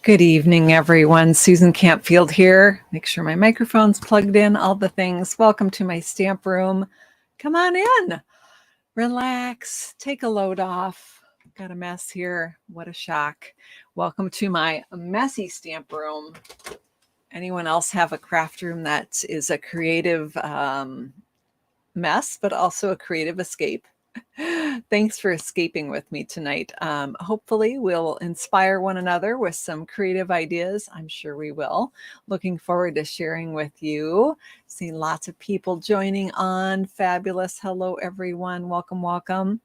Good evening, everyone. Susan Campfield here. Make sure my microphone's plugged in, all the things. Welcome to my stamp room. Come on in, relax, take a load off. Got a mess here. What a shock. Welcome to my messy stamp room. Anyone else have a craft room that is a creative mess, but also a creative escape? Thanks for escaping with me tonight. Hopefully we'll inspire one another with some creative ideas. I'm sure we will. Looking forward to sharing with you. Seeing lots of people joining on. Fabulous. Hello, everyone. Welcome, welcome.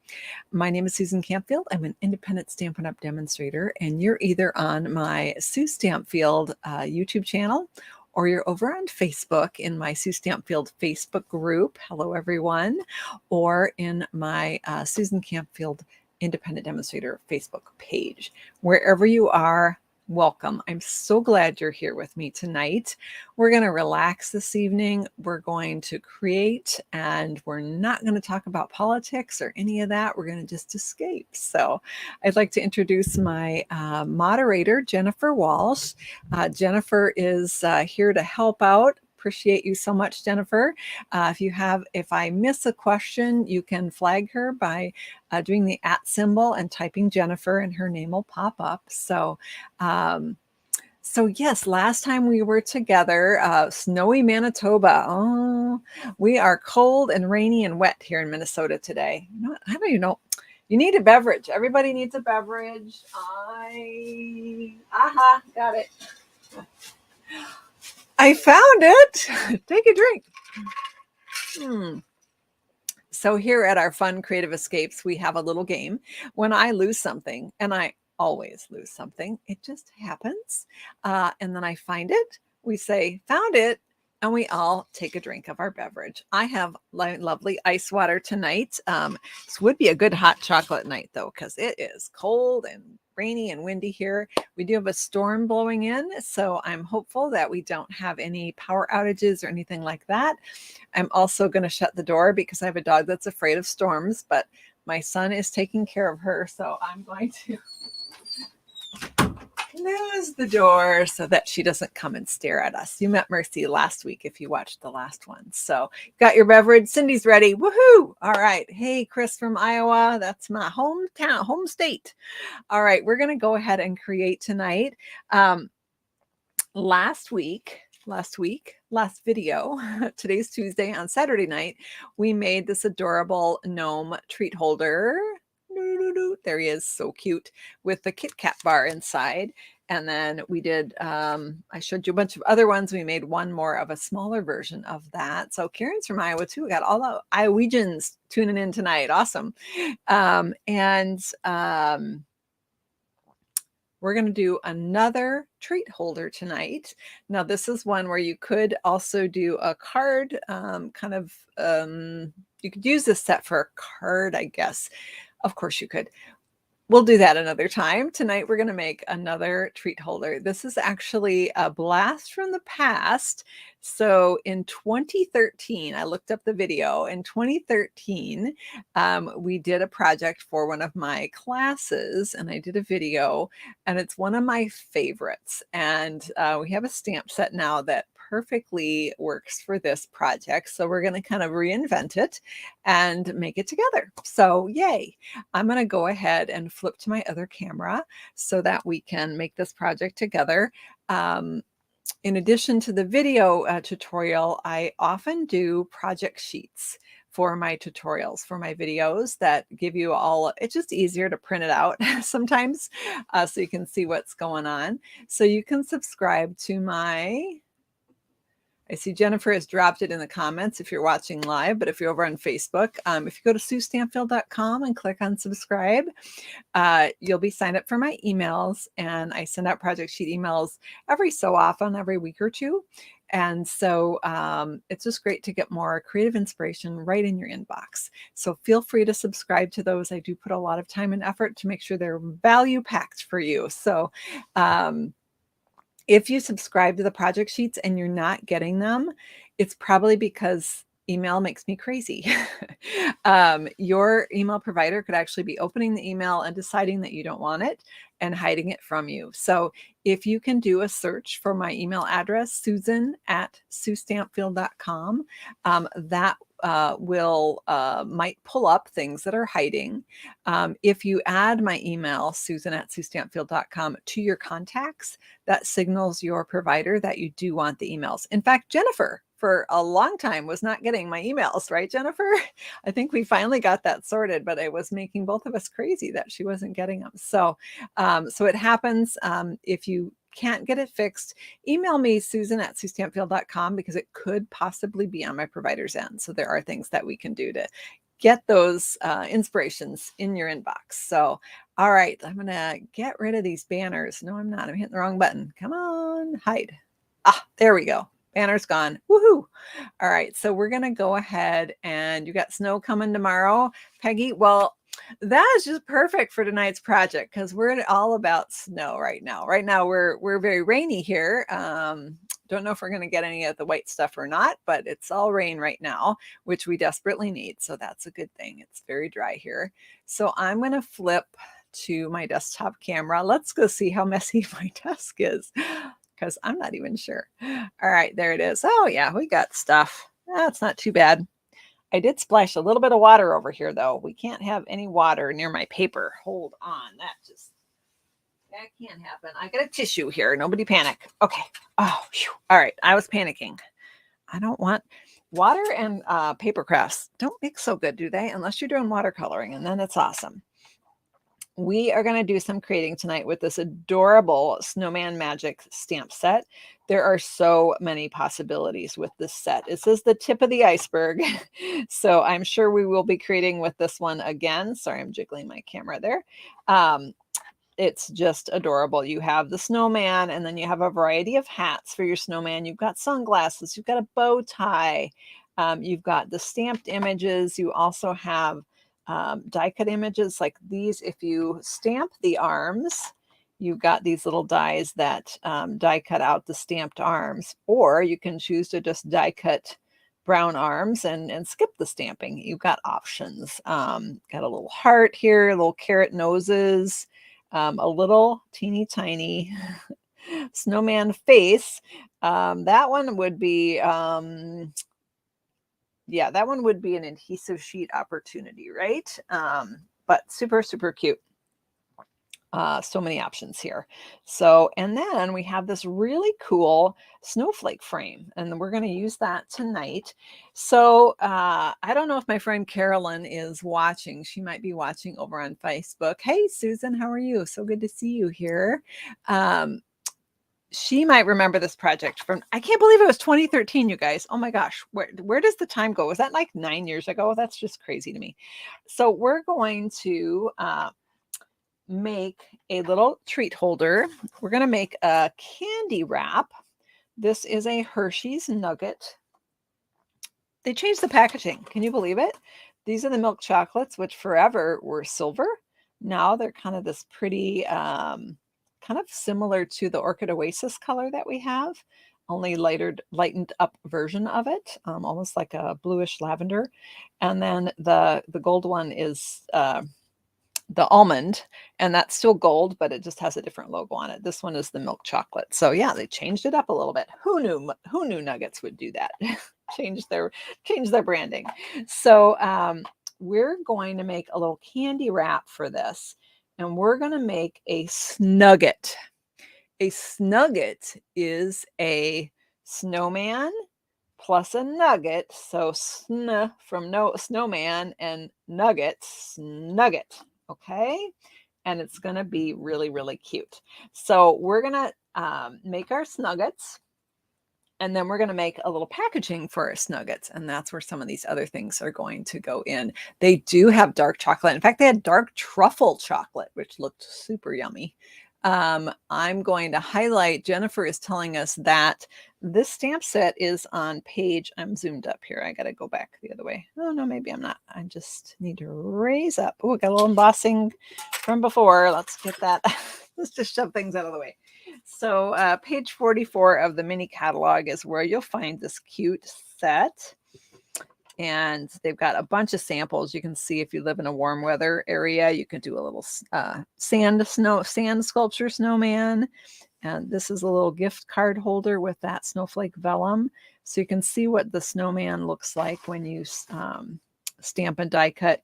My name is Susan Campfield. I'm an independent Stampin' Up! Demonstrator, and you're either on my Sue Stampfield YouTube channel, or you're over on Facebook in my Sue Stampfield Facebook group. Hello, everyone. Or in my Susan Campfield Independent Demonstrator Facebook page. Wherever you are, welcome. I'm so glad you're here with me tonight. We're going to relax this evening. We're going to create, and we're not going to talk about politics or any of that. We're going to just escape. So I'd like to introduce my moderator, Jennifer Walsh. Jennifer is here to help out. Appreciate you so much, Jennifer. If I miss a question, you can flag her by doing the @ symbol and typing Jennifer, and her name will pop up. So yes, last time we were together, snowy Manitoba. Oh, we are cold and rainy and wet here in Minnesota today. I don't even know. You need a beverage. Everybody needs a beverage. Got it. I found it. Take a drink. So here at our Fun Creative Escapes, we have a little game. When I lose something, and I always lose something, it just happens. And then I find it. We say, found it. And we all take a drink of our beverage. I have lovely ice water tonight. This would be a good hot chocolate night, though, because it is cold and rainy and windy here. We do have a storm blowing in, so I'm hopeful that we don't have any power outages or anything like that. I'm also going to shut the door because I have a dog that's afraid of storms, but my son is taking care of her, so I'm going to close the door so that she doesn't come and stare at us. You met Mercy last week if you watched the last one. So got your beverage. Cindy's ready. Woohoo! All right. Hey, Chris from Iowa. That's my hometown, home state. All right. We're going to go ahead and create tonight. Last video, today's Tuesday, on Saturday night, we made this adorable gnome treat holder. There he is, so cute, with the Kit Kat bar inside. And then we did, I showed you a bunch of other ones. We made one more of a smaller version of that. So Karen's from Iowa too. We got all the Iowegians tuning in tonight. Awesome. We're going to do another treat holder tonight. Now, this is one where you could also do a card, you could use this set for a card, I guess. Of course you could. We'll do that another time. Tonight, we're going to make another treat holder. This is actually a blast from the past. So in 2013, I looked up the video. In 2013, we did a project for one of my classes, and I did a video, and it's one of my favorites. And we have a stamp set now that perfectly works for this project. So we're going to kind of reinvent it and make it together. So yay. I'm going to go ahead and flip to my other camera so that we can make this project together. In addition to the video tutorial, I often do project sheets for my tutorials, for my videos that give you all, it's just easier to print it out sometimes so you can see what's going on. So you can subscribe to I see Jennifer has dropped it in the comments if you're watching live, but if you're over on Facebook, if you go to SueStampfield.com and click on subscribe, you'll be signed up for my emails, and I send out project sheet emails every so often, every week or two. And so it's just great to get more creative inspiration right in your inbox. So feel free to subscribe to those. I do put a lot of time and effort to make sure they're value packed for you. So if you subscribe to the project sheets and you're not getting them, it's probably because email makes me crazy. Your email provider could actually be opening the email and deciding that you don't want it and hiding it from you. So if you can do a search for my email address, susan@suestampfield.com, that will might pull up things that are hiding. If you add my email, susan@suestampfield.com, to your contacts, that signals your provider that you do want the emails. In fact, Jennifer, for a long time, was not getting my emails, right, Jennifer? I think we finally got that sorted, but it was making both of us crazy that she wasn't getting them. So it happens. If you can't get it fixed, email me, susan@suestampfield.com, because it could possibly be on my provider's end. So there are things that we can do to get those inspirations in your inbox. So, all right, I'm going to get rid of these banners. No, I'm not. I'm hitting the wrong button. Come on, hide. Ah, there we go. Banner's gone. Woohoo. All right, so we're going to go ahead, and you got snow coming tomorrow, Peggy. Well, that is just perfect for tonight's project, because we're all about snow right now. Right now, we're very rainy here. Don't know if we're going to get any of the white stuff or not, but it's all rain right now, which we desperately need. So that's a good thing. It's very dry here. So I'm going to flip to my desktop camera. Let's go see how messy my desk is, because I'm not even sure. All right, there it is. Oh yeah, we got stuff. That's not too bad. I did splash a little bit of water over here, though. We can't have any water near my paper. Hold on. That can't happen. I got a tissue here. Nobody panic. Okay. Oh, whew. All right. I was panicking. I don't want water, and paper crafts don't mix so good, do they? Unless you're doing watercoloring, and then it's awesome. We are going to do some creating tonight with this adorable Snowman Magic stamp set. There are so many possibilities with this set. This is the tip of the iceberg. So I'm sure we will be creating with this one again. Sorry, I'm jiggling my camera there. It's just adorable. You have the snowman, and then you have a variety of hats for your snowman. You've got sunglasses. You've got a bow tie. You've got the stamped images. You also have die cut images like these. If you stamp the arms, you've got these little dies that die cut out the stamped arms, or you can choose to just die cut brown arms and skip the stamping. You've got options. Got a little heart here, little carrot noses, a little teeny tiny snowman face. That one would be yeah, that one would be an adhesive sheet opportunity, right? But super, super cute. So many options here. So, and then we have this really cool snowflake frame, and we're going to use that tonight. So I don't know if my friend Carolyn is watching. She might be watching over on Facebook. Hey, Susan, how are you? So good to see you here. She might remember this project from, I can't believe it was 2013, you guys. Oh my gosh, where does the time go? Was that like 9 years ago? That's just crazy to me. So we're going to make a little treat holder. We're going to make a candy wrap. This is a Hershey's Nugget. They changed the packaging. Can you believe it? These are the milk chocolates, which forever were silver. Now they're kind of this pretty, kind of similar to the Orchid Oasis color that we have, only lightened up version of it, almost like a bluish lavender. And then the gold one is the almond, and that's still gold, but it just has a different logo on it. This one is the milk chocolate. So yeah, they changed it up a little bit. Who knew Nuggets would do that? change their branding. So we're going to make a little candy wrap for this, and we're going to make a snugget. A snugget is a snowman plus a nugget. So sn from snowman and nuggets, snugget. Okay. And it's going to be really, really cute. So we're going to make our snuggets, and then we're going to make a little packaging for our snuggets. And that's where some of these other things are going to go in. They do have dark chocolate. In fact, they had dark truffle chocolate, which looked super yummy. I'm going to highlight, Jennifer is telling us that this stamp set is on page, I'm zoomed up here. I got to go back the other way. Oh, no, maybe I'm not. I just need to raise up. Oh, got a little embossing from before. Let's get that. Let's just shove things out of the way. So page 44 of the mini catalog is where you'll find this cute set. And they've got a bunch of samples. You can see if you live in a warm weather area, you can do a little sand sculpture snowman. And this is a little gift card holder with that snowflake vellum. So you can see what the snowman looks like when you stamp and die cut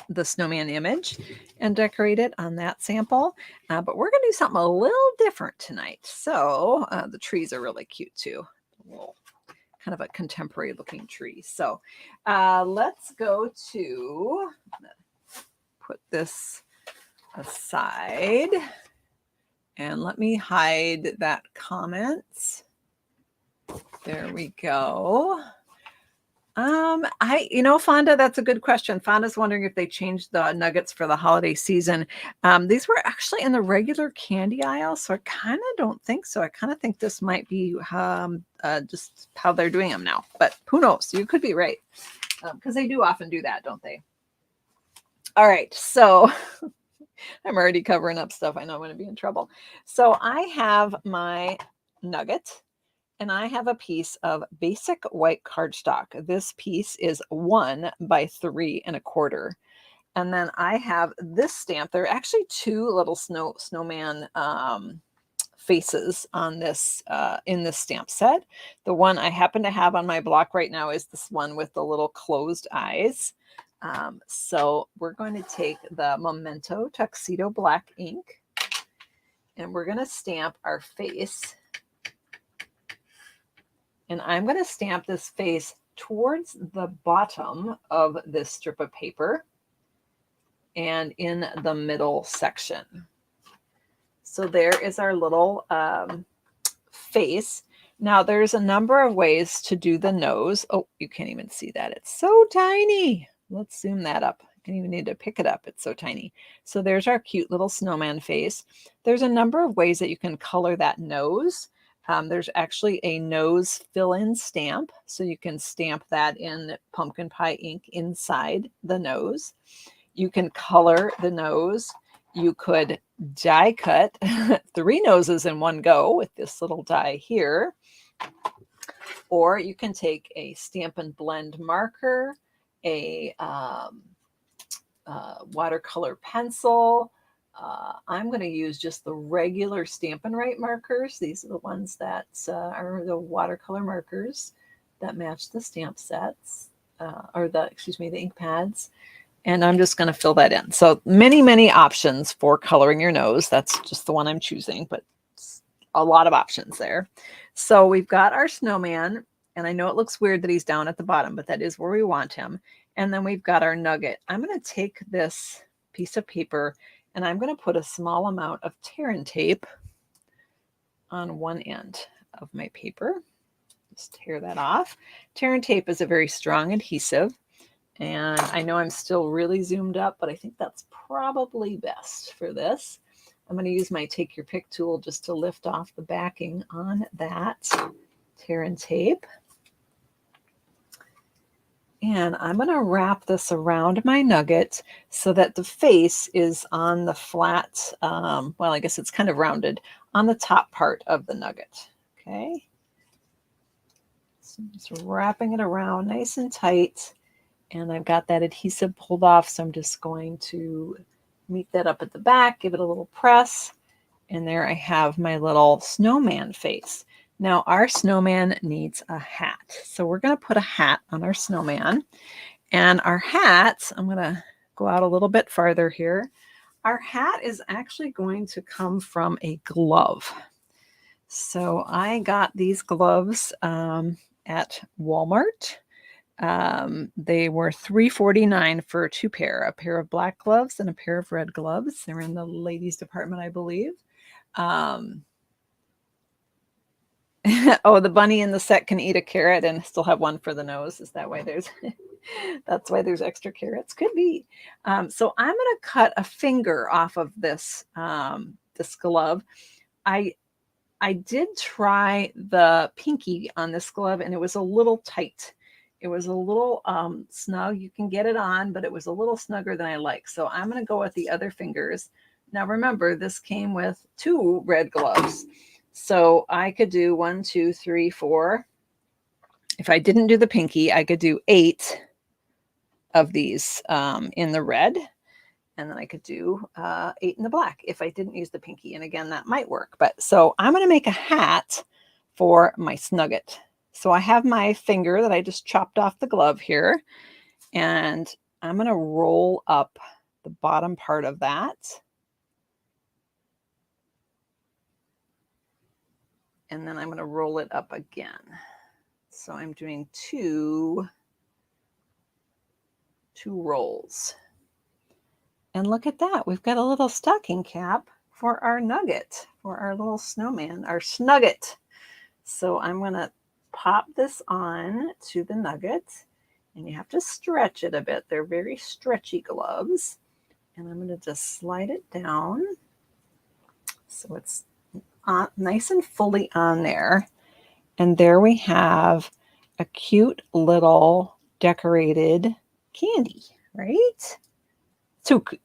the snowman image and decorate it on that sample. But we're going to do something a little different tonight. So the trees are really cute too. A little kind of a contemporary looking tree. So let's go to, put this aside and let me hide that comment. There we go. Fonda, that's a good question. Fonda's wondering if they changed the nuggets for the holiday season. These were actually in the regular candy aisle, so I kind of don't think so. I kind of think this might be just how they're doing them now, but who knows? You could be right, because they do often do that, don't they? All right, so I'm already covering up stuff. I know I'm going to be in trouble. So I have my nugget. And I have a piece of basic white cardstock. This piece is 1 by 3 1/4. And then I have this stamp. There are actually 2 little snowman faces on this in this stamp set. The one I happen to have on my block right now is this one with the little closed eyes. So we're going to take the Memento Tuxedo Black ink, and we're going to stamp our face. And I'm going to stamp this face towards the bottom of this strip of paper and in the middle section. So there is our little face. Now there's a number of ways to do the nose. Oh, you can't even see that. It's so tiny. Let's zoom that up. I don't even need to pick it up. It's so tiny. So there's our cute little snowman face. There's a number of ways that you can color that nose. There's actually a nose fill-in stamp, so you can stamp that in pumpkin pie ink inside the nose. You can color the nose. You could die cut 3 noses in one go with this little die here. Or you can take a Stampin' Blend marker, a watercolor pencil. I'm going to use just the regular Stampin' Write markers. These are the ones that are the watercolor markers that match the stamp sets, the ink pads. And I'm just going to fill that in. So many, many options for coloring your nose. That's just the one I'm choosing, but a lot of options there. So we've got our snowman, and I know it looks weird that he's down at the bottom, but that is where we want him. And then we've got our nugget. I'm going to take this piece of paper and I'm going to put a small amount of tear and tape on one end of my paper. Just tear that off. Tear and tape is a very strong adhesive. And I know I'm still really zoomed up, but I think that's probably best for this. I'm going to use my Take Your Pick tool just to lift off the backing on that tear and tape. And I'm going to wrap this around my nugget so that the face is on the flat, well, I guess it's kind of rounded, on the top part of the nugget. Okay. So just wrapping it around nice and tight. And I've got that adhesive pulled off, so I'm just going to meet that up at the back, give it a little press. And there I have my little snowman face. Now our snowman needs a hat. So we're going to put a hat on our snowman. And our hat, I'm going to go out a little bit farther here. Our hat is actually going to come from a glove. So I got these gloves at Walmart. They were $3.49 for 2 pair, a pair of black gloves and a pair of red gloves. They're in the ladies department, I believe. Oh, the bunny in the set can eat a carrot and still have one for the nose. Is that why there's that's why there's extra carrots? Could be. So I'm going to cut a finger off of this this glove. I did try the pinky on this glove and it was a little tight. It was a little snug. You can get it on, but it was a little snugger than I like. So I'm going to go with the other fingers. Now remember, this came with 2 red gloves. So I could do 1, 2, 3, 4. If I didn't do the pinky, I could do 8 of these in the red, and then I could do 8 in the black if I didn't use the pinky. And again, that might work. But so I'm going to make a hat for my Snugget. So I have my finger that I just chopped off the glove here, and I'm going to roll up the bottom part of that. And then I'm going to roll it up again. So I'm doing two rolls. And look at that. We've got a little stocking cap for our nugget, for our little snowman, our snugget. So I'm going to pop this on to the nugget, and you have to stretch it a bit. They're very stretchy gloves. And I'm going to just slide it down so it's nice and fully on there. And there we have a cute little decorated candy, right?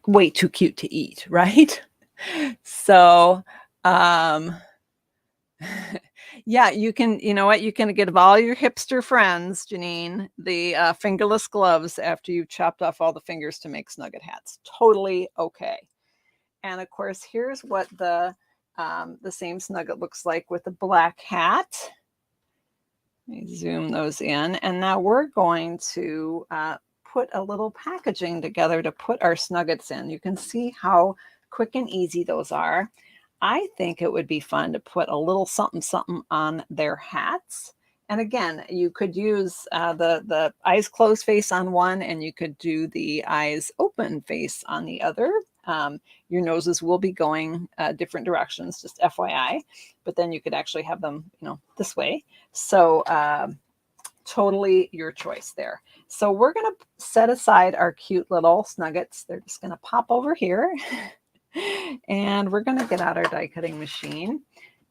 Way too cute to eat, right? So, yeah, you can, you know what? You can give all your hipster friends, Janine, the fingerless gloves after you've chopped off all the fingers to make Snugget hats. Totally okay. And of course, here's what the same Snugget looks like with the black hat. Let me zoom those in. And now we're going to put a little packaging together to put our Snuggets in. You can see how quick and easy those are. I think it would be fun to put a little something something on their hats. And again, you could use the eyes closed face on one, and you could do the eyes open face on the other. Your noses will be going different directions, just FYI. But then you could actually have them, you know, this way. So totally your choice there. So we're going to set aside our cute little Snuggets. They're just going to pop over here. And we're going to get out our die cutting machine.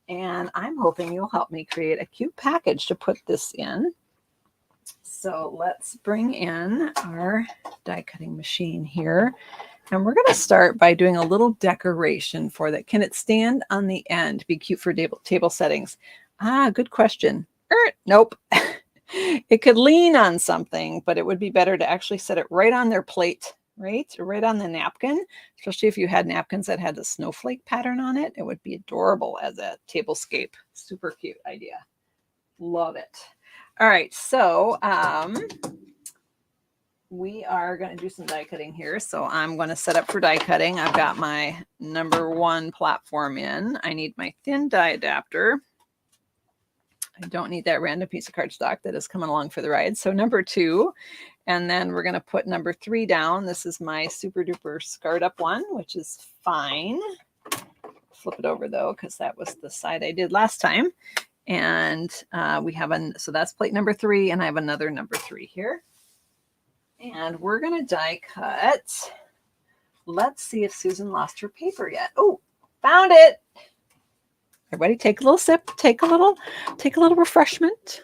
And I'm hoping you'll help me create a cute package to put this in. So let's bring in our die cutting machine here. And we're going to start by doing a little decoration for that. Can it stand on the end? Be cute for table settings. Good question. Nope. It could lean on something, but it would be better to actually set it right on their plate, right? Or right on the napkin, especially if you had napkins that had the snowflake pattern on it. It would be adorable as a tablescape. Super cute idea. Love it. All right, so we are going to do some die cutting here. So I'm going to set up for die cutting. I've got my #1 platform in. I need my thin die adapter. I don't need that random piece of cardstock that is coming along for the ride. So #2, and then we're going to put #3 down. This is my super duper scarred up one, which is fine. Flip it over though, because that was the side I did last time. And we have so that's plate #3, and I have another #3 here. And we're going to die cut. Let's see if Susan lost her paper yet. Oh, found it. Everybody take a little sip, take a little refreshment.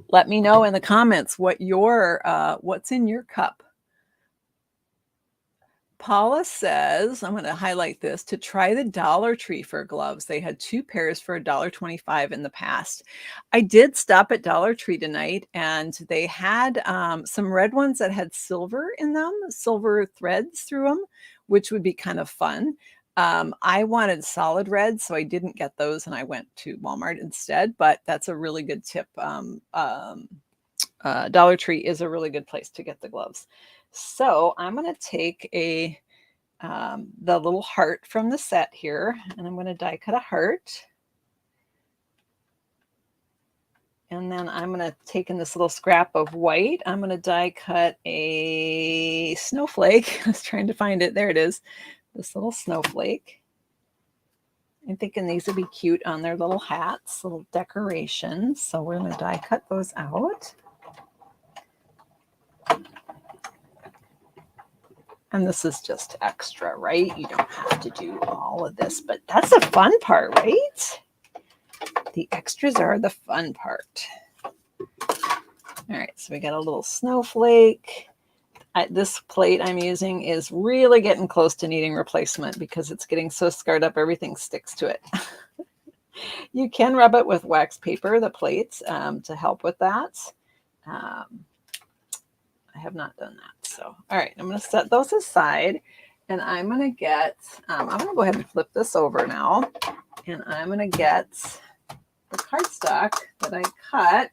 Let me know in the comments what what's in your cup. Paula says, I'm going to highlight this, to try the Dollar Tree for gloves. They had 2 pairs for $1.25 in the past. I did stop at Dollar Tree tonight, and they had some red ones that had silver in them, silver threads through them, which would be kind of fun. I wanted solid red, so I didn't get those, and I went to Walmart instead, but that's a really good tip. Dollar Tree is a really good place to get the gloves. So I'm going to take the little heart from the set here, and I'm going to die cut a heart. And then I'm going to take in this little scrap of white. I'm going to die cut a snowflake. I was trying to find it. There it is. This little snowflake. I'm thinking these would be cute on their little hats, little decorations. So we're going to die cut those out. And this is just extra, right? You don't have to do all of this, but that's the fun part, right? The extras are the fun part. All right, so we got a little snowflake. This plate I'm using is really getting close to needing replacement because it's getting so scarred up, everything sticks to it. You can rub it with wax paper, the plates, to help with that. I have not done that. So, all right, I'm going to set those aside, and I'm going to get, I'm going to go ahead and flip this over now, and I'm going to get the cardstock that I cut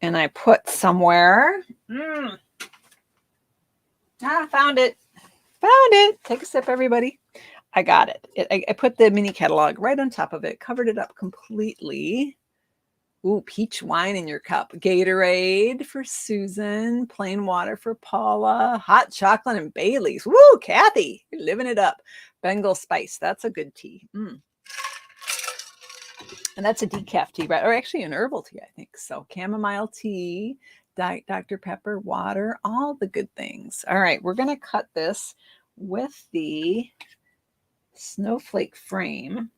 and I put somewhere. Found it. Found it. Take a sip, everybody. I got it. I put the mini catalog right on top of it, covered it up completely. Ooh, peach wine in your cup. Gatorade for Susan. Plain water for Paula. Hot chocolate and Bailey's. Woo, Kathy, you're living it up. Bengal spice. That's a good tea. And that's a decaf tea, right? Or actually an herbal tea, I think. So chamomile tea, Diet Dr. Pepper, water, all the good things. All right, we're going to cut this with the snowflake frame.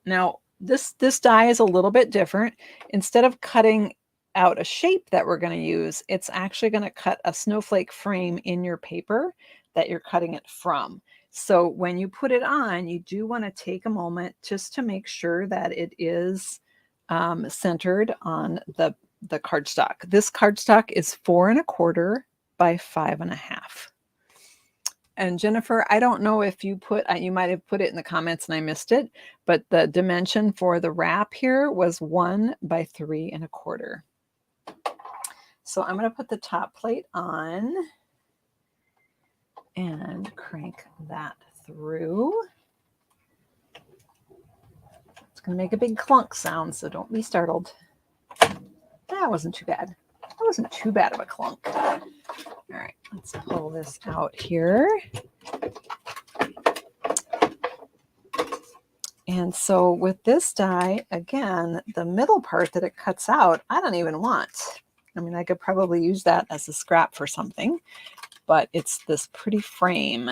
Now, this die is a little bit different. Instead of cutting out a shape that we're going to use, it's actually going to cut a snowflake frame in your paper that you're cutting it from. So when you put it on, you do want to take a moment just to make sure that it is centered on the cardstock. This cardstock is 4 1/4 by 5 1/2. And Jennifer, I don't know if you you might have put it in the comments and I missed it, but the dimension for the wrap here was 1 by 3 1/4. So I'm going to put the top plate on and crank that through. It's going to make a big clunk sound, so don't be startled. That wasn't too bad. That wasn't too bad of a clunk. All right, let's pull this out here. And so with this die, again, the middle part that it cuts out, I don't even want. I mean, I could probably use that as a scrap for something, but it's this pretty frame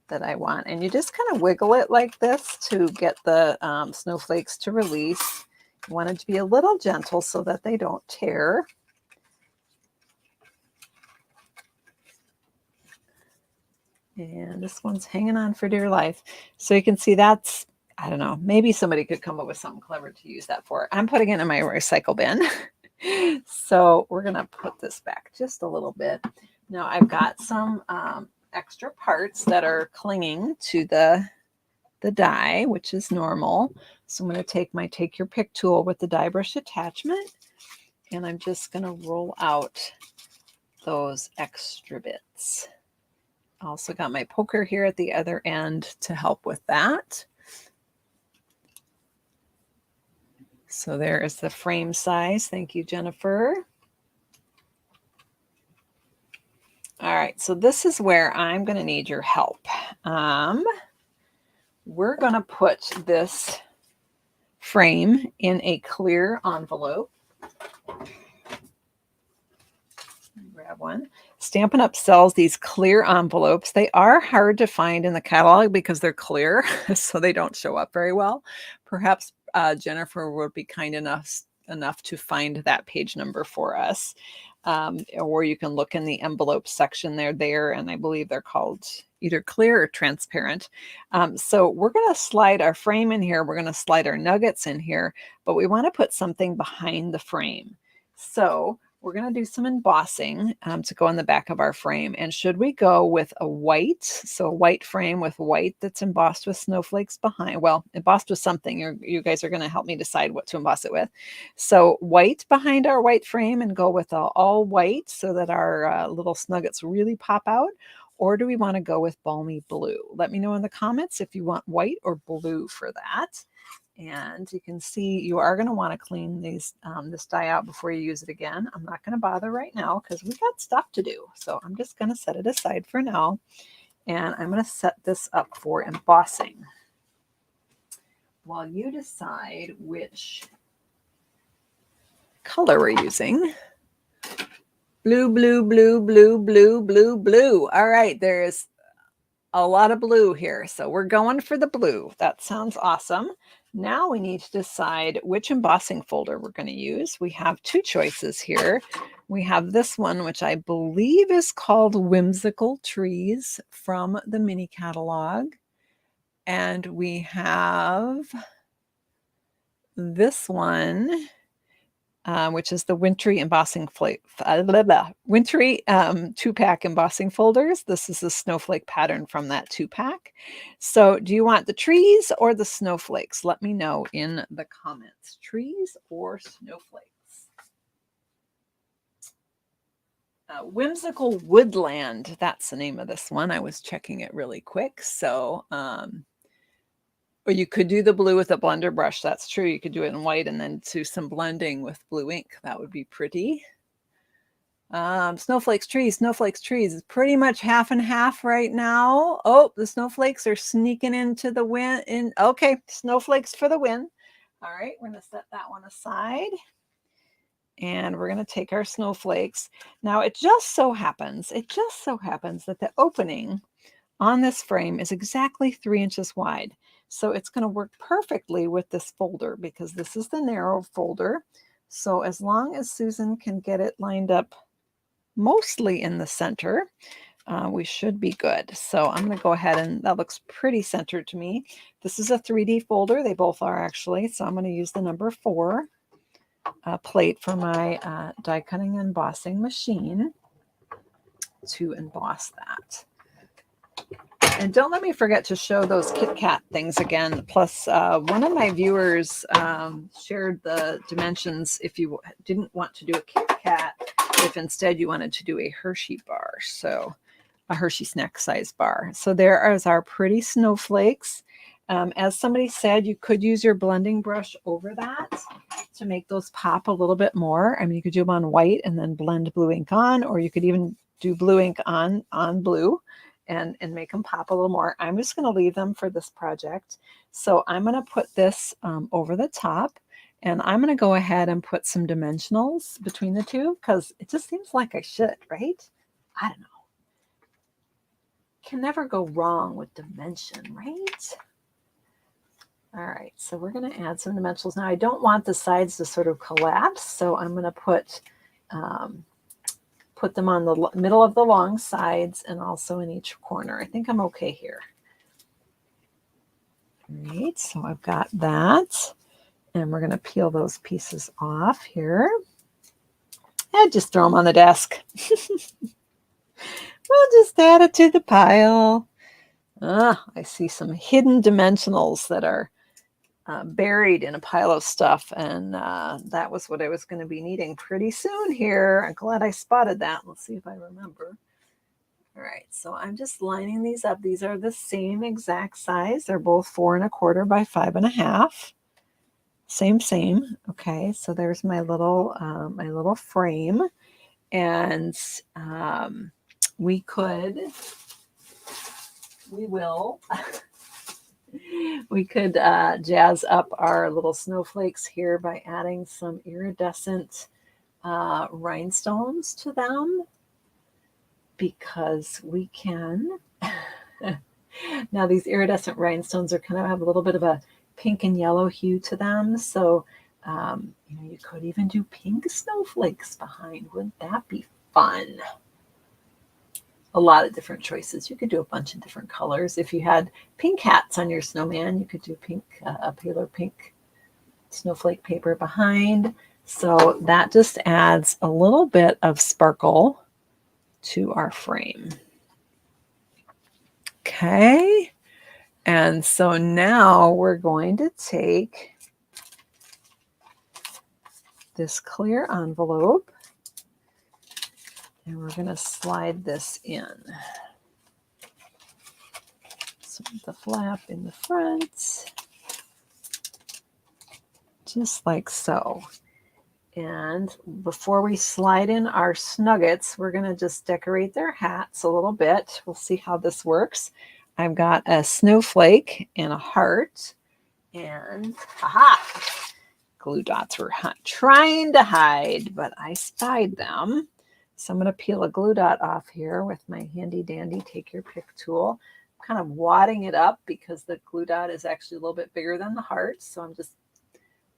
that I want. And you just kind of wiggle it like this to get the snowflakes to release. You want it to be a little gentle so that they don't tear. And this one's hanging on for dear life. So you can see that's, I don't know, maybe somebody could come up with something clever to use that for. I'm putting it in my recycle bin. So we're going to put this back just a little bit. Now I've got some extra parts that are clinging to the die, which is normal. So I'm going to take my Take Your Pick tool with the die brush attachment, and I'm just going to roll out those extra bits. Also got my poker here at the other end to help with that. So there is the frame size. Thank you, Jennifer. All right, so this is where I'm going to need your help. We're going to put this frame in a clear envelope. Grab one. Stampin' Up sells these clear envelopes. They are hard to find in the catalog because they're clear, so they don't show up very well. Perhaps Jennifer would be kind enough to find that page number for us. Or you can look in the envelope section. They're there, and I believe they're called either clear or transparent. So we're going to slide our frame in here. We're going to slide our nuggets in here, but we want to put something behind the frame. So we're going to do some embossing to go on the back of our frame. And should we go with a white, so a white frame with white that's embossed with snowflakes behind, well, embossed with something, you guys are going to help me decide what to emboss it with. So white behind our white frame and go with all white so that our little snuggets really pop out. Or do we want to go with balmy blue? Let me know in the comments if you want white or blue for that. And you can see you are going to want to clean this die out before you use it again. I'm not going to bother right now because we've got stuff to do. So I'm just going to set it aside for now. And I'm going to set this up for embossing while you decide which color we're using. Blue, blue, blue, blue, blue, blue, blue. All right, there's a lot of blue here. So we're going for the blue. That sounds awesome. Now we need to decide which embossing folder we're going to use. We have two choices here. We have this one, which I believe is called Whimsical Trees from the mini catalog. And we have this one, which is the wintry embossing wintry 2-pack embossing folders. This is the snowflake pattern from that 2-pack. So do you want the trees or the snowflakes? Let me know in the comments. Trees or snowflakes? Whimsical Woodland. That's the name of this one. I was checking it really quick. So, or you could do the blue with a blender brush. That's true. You could do it in white and then do some blending with blue ink. That would be pretty. Snowflakes, trees, snowflakes, trees. It's pretty much half and half right now. Oh, the snowflakes are sneaking into the win. Okay, snowflakes for the win. All right, we're going to set that one aside. And we're going to take our snowflakes. Now, it just so happens that the opening on this frame is exactly 3 inches wide. So it's going to work perfectly with this folder because this is the narrow folder. So as long as Susan can get it lined up mostly in the center, we should be good. So I'm going to go ahead, and that looks pretty centered to me. This is a 3D folder. They both are actually. So I'm going to use the number 4 plate for my die cutting and embossing machine to emboss that. And don't let me forget to show those Kit Kat things again. Plus, one of my viewers shared the dimensions if you didn't want to do a Kit Kat, if instead you wanted to do a Hershey bar, so a Hershey snack size bar. So there is our pretty snowflakes. As somebody said, you could use your blending brush over that to make those pop a little bit more. I mean, you could do them on white and then blend blue ink on, or you could even do blue ink on blue and make them pop a little more. I'm just going to leave them for this project. So I'm going to put this over the top, and I'm going to go ahead and put some dimensionals between the two because it just seems like I should, right? I don't know. Can never go wrong with dimension, right? All right, so we're going to add some dimensionals. Now, I don't want the sides to sort of collapse, so I'm going to put them on the middle of the long sides and also in each corner. I think I'm okay here. All right, so I've got that, and we're going to peel those pieces off here and just throw them on the desk. We'll just add it to the pile. I see some hidden dimensionals that are buried in a pile of stuff, and that was what I was going to be needing pretty soon here. I'm glad I spotted that. Let's see if I remember. All right, so I'm just lining these up. These are the same exact size. They're both 4 1/4 by 5 1/2. Same. Okay, so there's my little frame, and we could jazz up our little snowflakes here by adding some iridescent rhinestones to them, because we can. Now these iridescent rhinestones are kind of have a little bit of a pink and yellow hue to them, so you could even do pink snowflakes behind. Wouldn't that be fun? A lot of different choices. You could do a bunch of different colors. If you had pink hats on your snowman, you could do pink, a paler pink snowflake paper behind. So that just adds a little bit of sparkle to our frame. Okay. And so now we're going to take this clear envelope, and we're going to slide this in. So the flap in the front, just like so. And before we slide in our Snuggets, we're going to just decorate their hats a little bit. We'll see how this works. I've got a snowflake and a heart, and glue dots were trying to hide, but I spied them. So I'm going to peel a glue dot off here with my handy dandy take your pick tool. I'm kind of wadding it up because the glue dot is actually a little bit bigger than the heart. So I'm just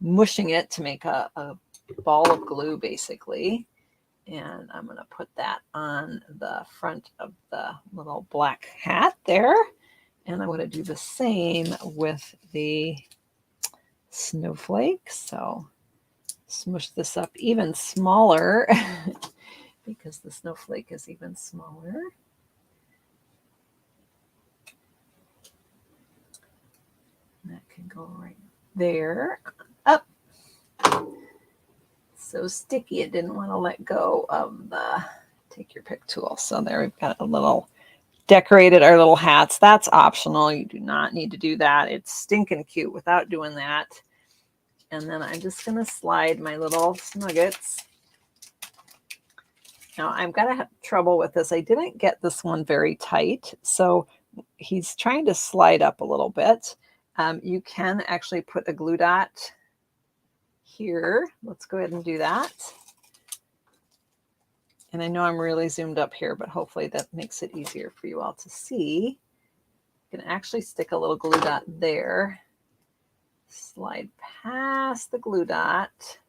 mushing it to make a ball of glue basically. And I'm going to put that on the front of the little black hat there. And I'm going to do the same with the snowflake. So smush this up even smaller because the snowflake is even smaller. And that can go right there. Up. So sticky, it didn't want to let go of the take your pick tool. So there we've got a little decorated our little hats. That's optional. You do not need to do that. It's stinking cute without doing that. And then I'm just going to slide my little Snuggets. Now I'm going to have trouble with this. I didn't get this one very tight. So he's trying to slide up a little bit. You can actually put a glue dot here. Let's go ahead and do that. And I know I'm really zoomed up here, but hopefully that makes it easier for you all to see. You can actually stick a little glue dot there. Slide past the glue dot.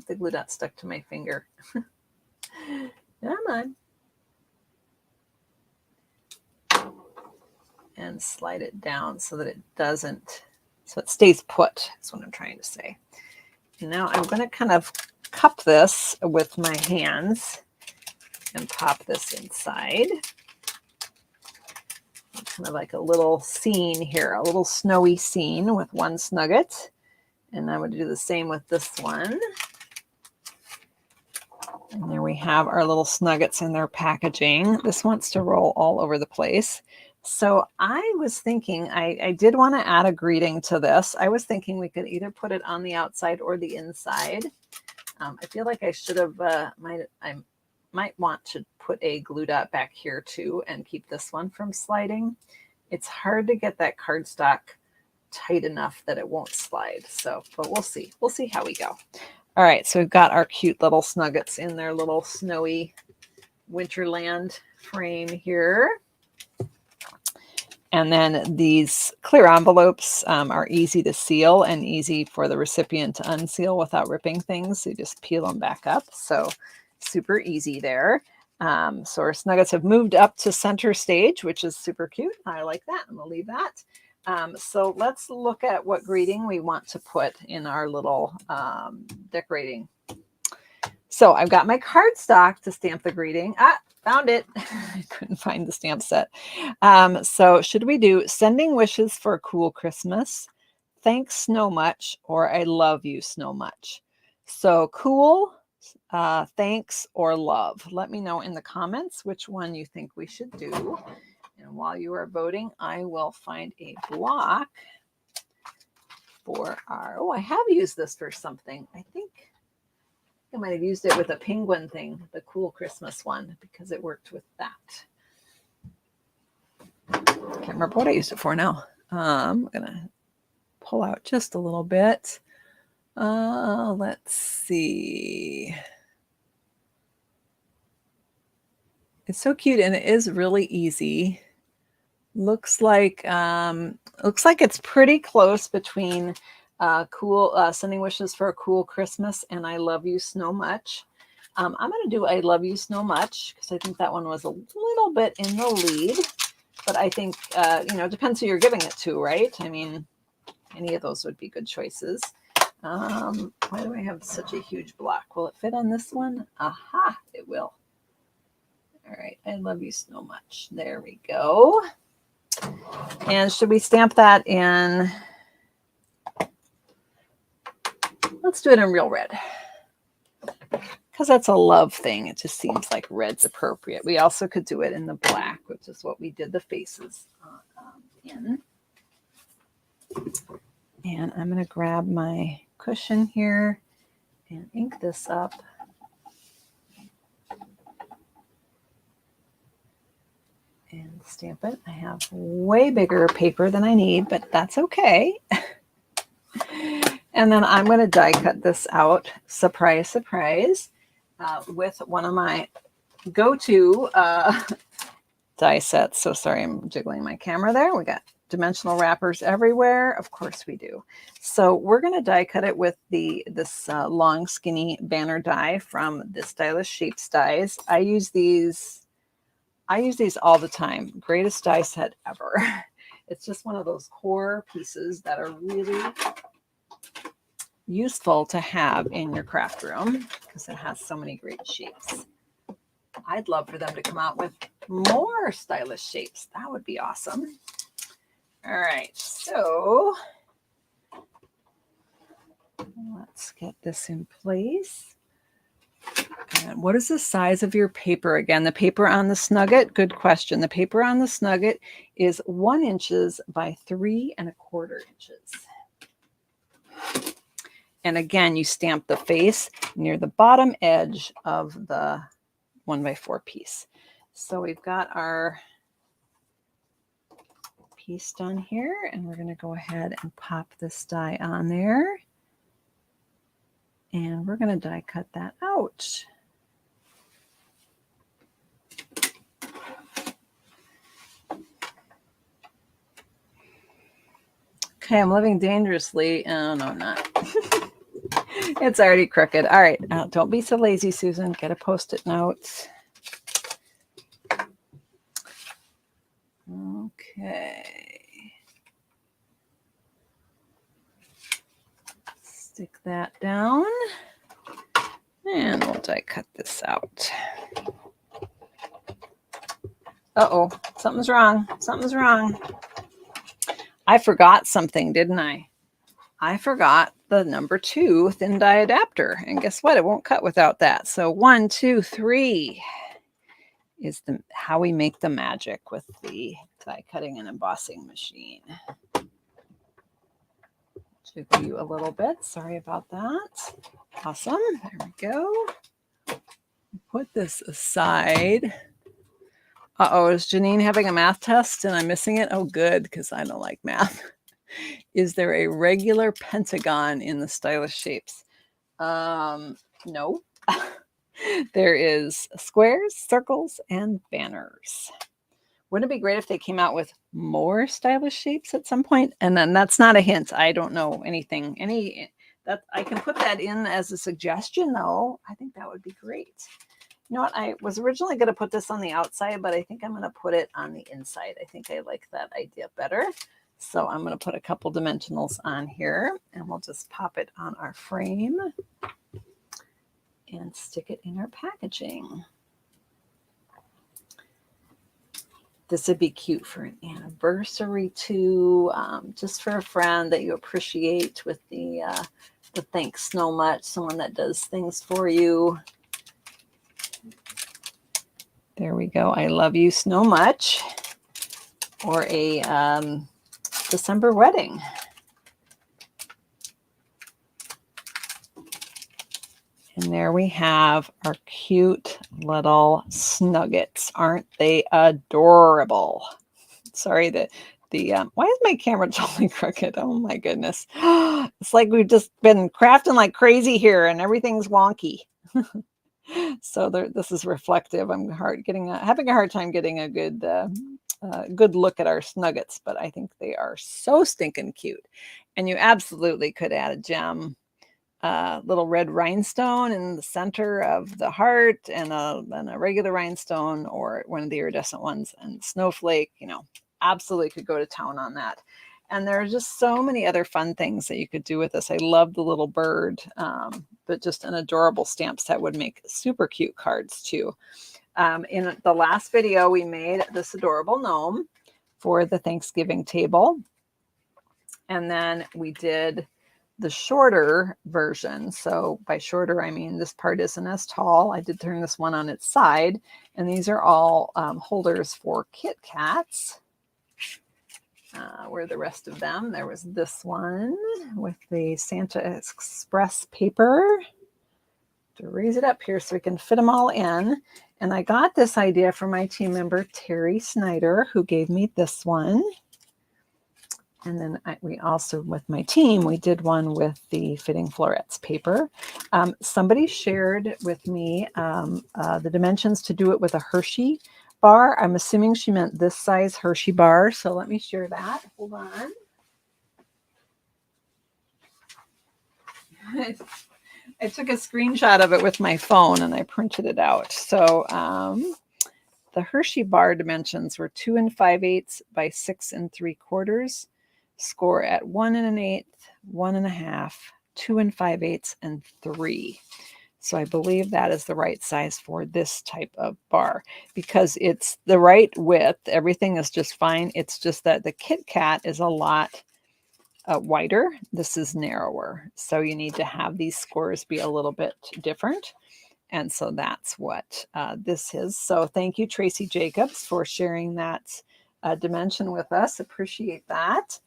The glue dot stuck to my finger. Come on. And slide it down so that it doesn't, so it stays put, is what I'm trying to say. And now I'm going to kind of cup this with my hands and pop this inside. Kind of like a little scene here, a little snowy scene with one Snugget. And I'm going to do the same with this one. And there we have our little Snuggets in their packaging. This wants to roll all over the place. So I was thinking, I did want to add a greeting to this. I was thinking we could either put it on the outside or the inside. I feel like I should have, I might want to put a glue dot back here too and keep this one from sliding. It's hard to get that cardstock tight enough that it won't slide. So, but we'll see. We'll see how we go. All right, so we've got our cute little Snuggets in their little snowy Winterland frame here. And then these clear envelopes are easy to seal and easy for the recipient to unseal without ripping things. So you just peel them back up. So super easy there. So our Snuggets have moved up to center stage, which is super cute. I like that. I'm going to leave that. So let's look at what greeting we want to put in our little decorating. So I've got my cardstock to stamp the greeting. Found it. I couldn't find the stamp set. So should we do sending wishes for a cool Christmas, thanks Snow Much, or I love you Snow Much? So cool, thanks, or love. Let me know in the comments which one you think we should do. And while you are voting, I will find a block for our, oh, I have used this for something. I think I might have used it with a penguin thing, the cool Christmas one, because it worked with that. Can't remember what I used it for now. I'm going to pull out just a little bit. Let's see. It's so cute and it is really easy. Looks like it's pretty close between cool sending wishes for a cool Christmas and I love you Snow Much. I'm going to do I love you Snow Much because I think that one was a little bit in the lead. But I think, you know, it depends who you're giving it to, right? I mean, any of those would be good choices. Why do I have such a huge block? Will it fit on this one? Aha, it will. All right, I love you Snow Much. There we go. And should we stamp that in? Let's do it in real red. Because that's a love thing. It just seems like red's appropriate. We also could do it in the black, which is what we did the faces in. And I'm going to grab my cushion here and ink this up. And stamp it. I have way bigger paper than I need, but that's okay. And then I'm going to die cut this out, surprise, surprise, with one of my go-to die sets. So sorry, I'm jiggling my camera there. We got dimensional wrappers everywhere. Of course we do. So we're going to die cut it with this long, skinny banner die from the Stylish Shapes dies. I use these all the time. Greatest die set ever. It's just one of those core pieces that are really useful to have in your craft room because it has so many great shapes. I'd love for them to come out with more stylish shapes. That would be awesome. All right, so let's get this in place. And what is the size of your paper? Again, the paper on the Snugget, good question. The paper on the Snugget is 1 inches by 3 1/4 inches. And again, you stamp the face near the bottom edge of the 1x4 piece. So we've got our piece done here, and we're going to go ahead and pop this die on there. And we're going to die cut that out. Okay, I'm living dangerously. Oh, no, I'm not. It's already crooked. All right, don't be so lazy, Susan. Get a Post-it note. Okay. Stick that down. And we'll die cut this out. Uh-oh, something's wrong. Something's wrong. I forgot something, didn't I? I forgot the number 2 thin die adapter. And guess what? It won't cut without that. So 1, 2, 3 is how we make the magic with the die cutting and embossing machine. Jiggle you a little bit. Sorry about that. Awesome. There we go. Put this aside. Uh-oh, is Janine having a math test and I'm missing it? Oh, good, because I don't like math. Is there a regular pentagon in the stylish shapes? No. There is squares, circles, and banners. Wouldn't it be great if they came out with more stylish shapes at some point? And then that's not a hint. I don't know anything. That I can put that in as a suggestion, though. I think that would be great. You know what? I was originally going to put this on the outside, but I think I'm going to put it on the inside. I think I like that idea better. So I'm going to put a couple dimensionals on here, and we'll just pop it on our frame and stick it in our packaging. This would be cute for an anniversary too, just for a friend that you appreciate with the thanks so much, someone that does things for you. There we go. I love you so much. Or a December wedding. And there we have our cute little Snuggets. Aren't they adorable? Sorry that why is my camera totally crooked? Oh my goodness. It's like we've just been crafting like crazy here and everything's wonky. So this is reflective. I'm having a hard time getting a good look at our Snuggets, but I think they are so stinking cute. And you absolutely could add a gem. Little red rhinestone in the center of the heart and a regular rhinestone or one of the iridescent ones and snowflake, absolutely could go to town on that. And there are just so many other fun things that you could do with this. I love the little bird, but just an adorable stamp set would make super cute cards too. In the last video, we made this adorable gnome for the Thanksgiving table. And then we did the shorter version. So by shorter, I mean this part isn't as tall. I did turn this one on its side. And these are all holders for Kit Kats. Where are the rest of them? There was this one with the Santa Express paper. To raise it up here so we can fit them all in. And I got this idea from my team member, Terry Snyder, who gave me this one. And then we also, with my team, we did one with the Fitting Florets paper. Somebody shared with me the dimensions to do it with a Hershey bar. I'm assuming she meant this size Hershey bar. So let me share that. Hold on. I took a screenshot of it with my phone and I printed it out. So the Hershey bar dimensions were 2 5/8 by 6 3/4. Score at 1 1/8, 1 1/2, 2 5/8, and 3. So I believe that is the right size for this type of bar because it's the right width. Everything is just fine. It's just that the Kit Kat is a lot wider. This is narrower. So you need to have these scores be a little bit different. And so that's what this is. So thank you, Tracy Jacobs, for sharing that dimension with us. Appreciate that.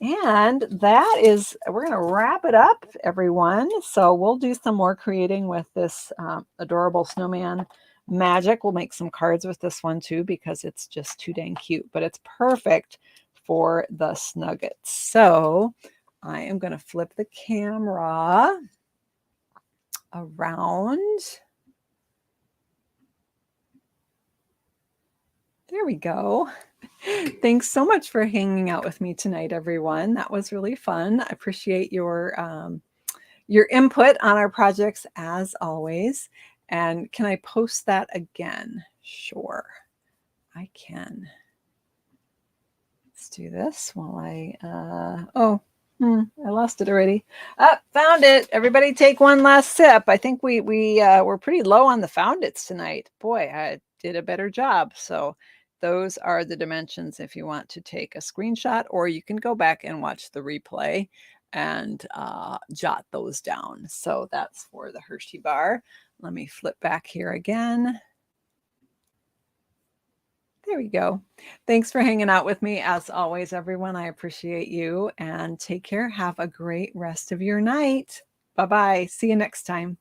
And that is, we're going to wrap it up, everyone. So we'll do some more creating with this adorable Snowman Magic. We'll make some cards with this one too, because it's just too dang cute, but it's perfect for the Snuggets. So I am going to flip the camera around. There we go. Thanks so much for hanging out with me tonight, everyone. That was really fun. I appreciate your input on our projects as always. And can I post that again? Sure, I can. Let's do this while I, I lost it already. Found it. Everybody take one last sip. I think we're pretty low on the found it's tonight. Boy, I did a better job. So those are the dimensions if you want to take a screenshot, or you can go back and watch the replay and jot those down. So that's for the Hershey bar. Let me flip back here again. There we go. Thanks for hanging out with me. As always, everyone, I appreciate you, and take care. Have a great rest of your night. Bye-bye. See you next time.